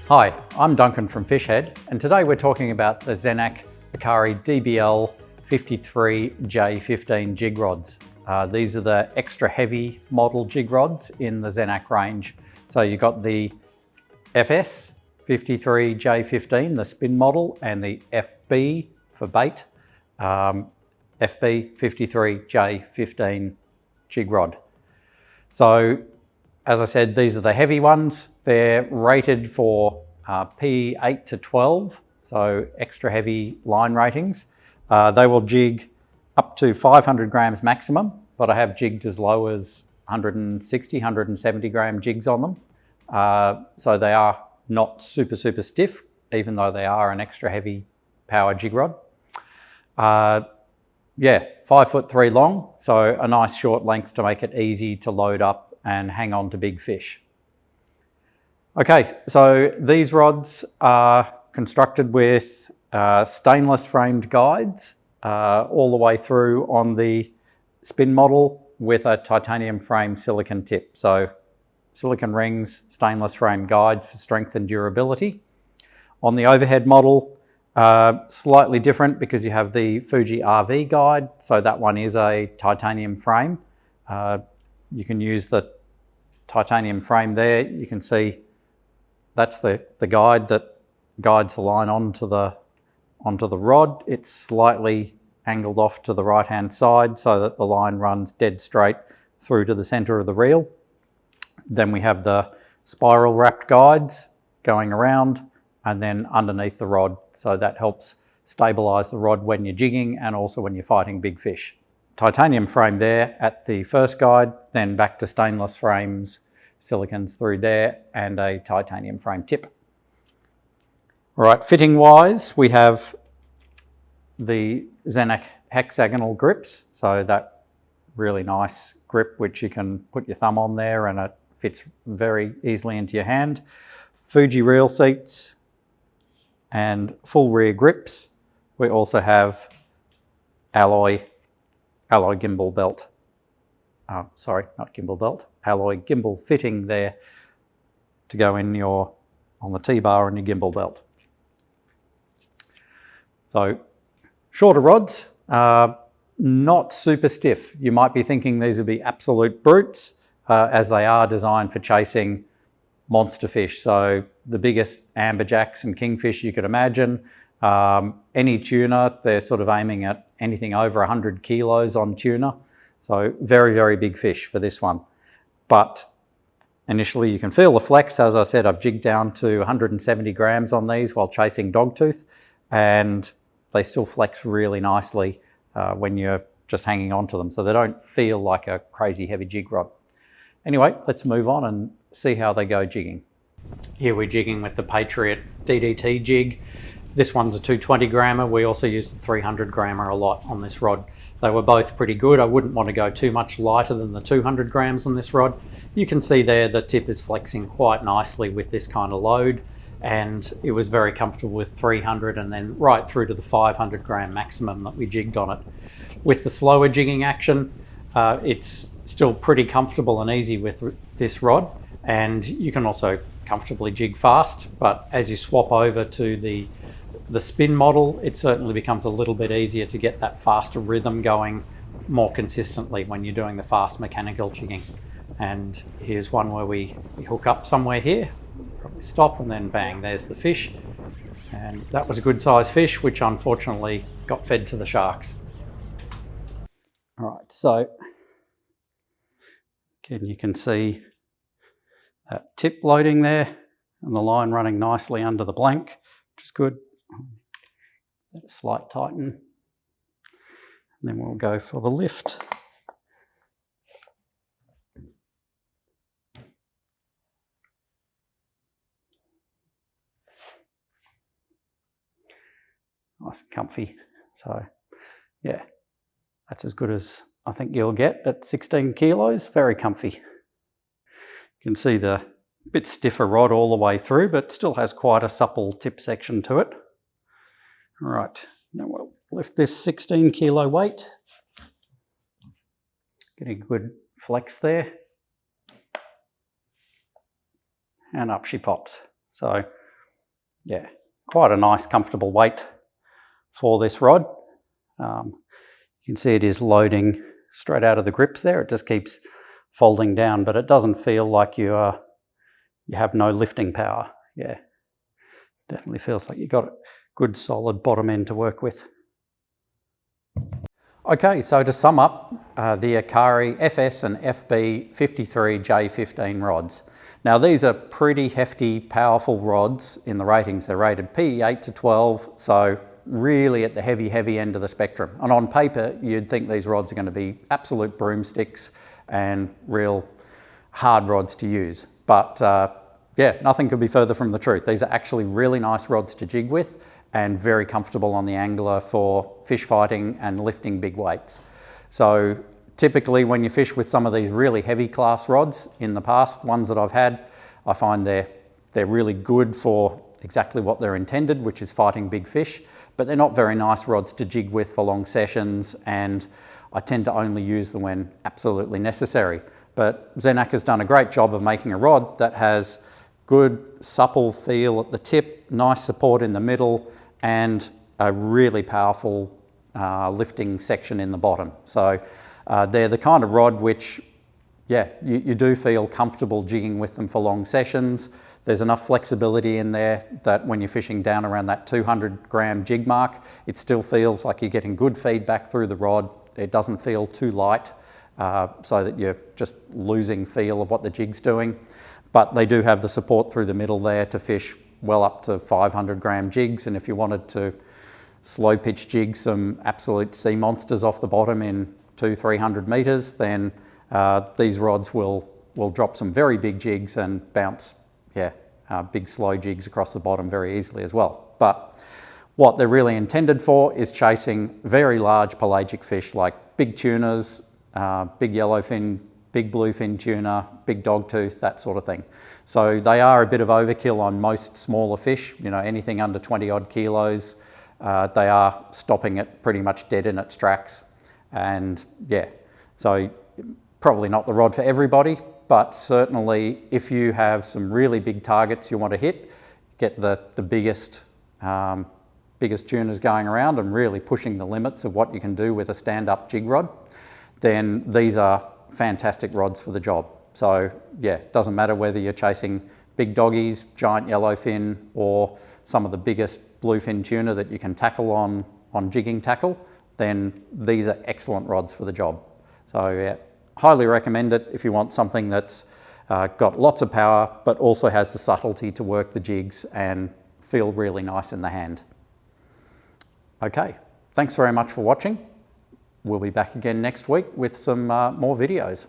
Hi, I'm Duncan from Fishhead, and today we're talking about the Zenaq Ikari DBL 53 J15 Jig Rods. These are the extra heavy model jig rods in the Zenaq range. So you've got the FS 53 J15, the spin model, and the FB for bait, FB 53 J15 jig rod. So as I said, these are the heavy ones. They're rated for P8 to 12, so extra heavy line ratings. They will jig up to 500 grams maximum, but I have jigged as low as 160, 170 gram jigs on them. So they are not super stiff, even though they are an extra heavy power jig rod. Yeah, 5'3" long, so a nice short length to make it easy to load up and hang on to big fish. Okay, so these rods are constructed with stainless framed guides all the way through on the spin model with a titanium frame silicon tip. So silicon rings, stainless frame guide for strength and durability. On the overhead model, slightly different because you have the Fuji RV guide, so that one is a titanium frame. You can use the titanium frame there. You can see that's the guide that guides the line onto the rod. It's slightly angled off to the right hand side so that the line runs dead straight through to the center of the reel. Then we have the spiral wrapped guides going around and then underneath the rod, so that helps stabilize the rod when you're jigging and also when you're fighting big fish. Titanium frame there at the first guide, then back to stainless frames, silicons through there, and a titanium frame tip. All right, fitting wise, we have the Zenaq hexagonal grips, so that really nice grip which you can put your thumb on there and it fits very easily into your hand. Fuji reel seats and full rear grips. We also have alloy gimbal belt. Sorry, not gimbal belt, alloy gimbal fitting there to go in on the T-bar on your gimbal belt. So shorter rods, not super stiff. You might be thinking these would be absolute brutes as they are designed for chasing monster fish. So the biggest amberjacks and kingfish you could imagine. Any tuna, they're sort of aiming at anything over 100 kilos on tuna. So very big fish for this one. But initially you can feel the flex. As I said, I've jigged down to 170 grams on these while chasing dogtooth, and they still flex really nicely when you're just hanging on to them. So they don't feel like a crazy heavy jig rod. Anyway, let's move on and see how they go jigging. Here we're jigging with the Patriot DDT jig. This one's a 220 grammer. We also use the 300 grammer a lot on this rod. They were both pretty good. I wouldn't want to go too much lighter than the 200 grams on this rod. You can see there the tip is flexing quite nicely with this kind of load, and it was very comfortable with 300 and then right through to the 500 gram maximum that we jigged on it. With the slower jigging action, it's still pretty comfortable and easy with this rod, and you can also comfortably jig fast, but as you swap over to the spin model, it certainly becomes a little bit easier to get that faster rhythm going more consistently when you're doing the fast mechanical jigging. And here's one where we hook up somewhere here, probably stop, and then bang, there's the fish. And that was a good sized fish, which unfortunately got fed to the sharks. All right, so again, you can see that tip loading there and the line running nicely under the blank, which is good. A slight tighten, and then we'll go for the lift. Nice and comfy. So yeah, that's as good as I think you'll get at 16 kilos. Very comfy. You can see the bit stiffer rod all the way through, but still has quite a supple tip section to it. All right, now we'll lift this 16 kilo weight. Get a good flex there. And up she pops. So Yeah, quite a nice comfortable weight for this rod. You can see it is loading straight out of the grips there. It just keeps folding down, but it doesn't feel like you have no lifting power. Yeah, definitely feels like you've got a good solid bottom end to work with. Okay, so to sum up, the Ikari FS and FB 53 J15 rods. Now these are pretty hefty, powerful rods in the ratings. They're rated PE 8 to 12, so really at the heavy end of the spectrum. And on paper, you'd think these rods are going to be absolute broomsticks and real hard rods to use. But yeah, nothing could be further from the truth. These are actually really nice rods to jig with and very comfortable on the angler for fish fighting and lifting big weights. So typically when you fish with some of these really heavy class rods in the past, ones that I've had, I find they're really good for exactly what they're intended, which is fighting big fish, but they're not very nice rods to jig with for long sessions, and I tend to only use them when absolutely necessary. But Zenaq has done a great job of making a rod that has good supple feel at the tip, nice support in the middle, and a really powerful lifting section in the bottom. So they're the kind of rod which, yeah, you do feel comfortable jigging with them for long sessions. There's enough flexibility in there that when you're fishing down around that 200 gram jig mark, it still feels like you're getting good feedback through the rod. It doesn't feel too light, so that you're just losing feel of what the jig's doing. But they do have the support through the middle there to fish well up to 500 gram jigs, and if you wanted to slow pitch jig some absolute sea monsters off the bottom in 200-300 meters, then these rods will drop some very big jigs and bounce, yeah, big slow jigs across the bottom very easily as well. But what they're really intended for is chasing very large pelagic fish like big tunas, big yellowfin, big bluefin tuna, big dogtooth, that sort of thing. So they are a bit of overkill on most smaller fish, you know, anything under 20 odd kilos. They are stopping it pretty much dead in its tracks. And yeah, so probably not the rod for everybody, but certainly if you have some really big targets you want to hit, get the biggest tunas going around and really pushing the limits of what you can do with a stand-up jig rod, then these are fantastic rods for the job. So yeah, it doesn't matter whether you're chasing big doggies, giant yellowfin, or some of the biggest bluefin tuna that you can tackle on jigging tackle, then these are excellent rods for the job. So yeah, highly recommend it if you want something that's got lots of power, but also has the subtlety to work the jigs and feel really nice in the hand. Okay, thanks very much for watching. We'll be back again next week with some more videos.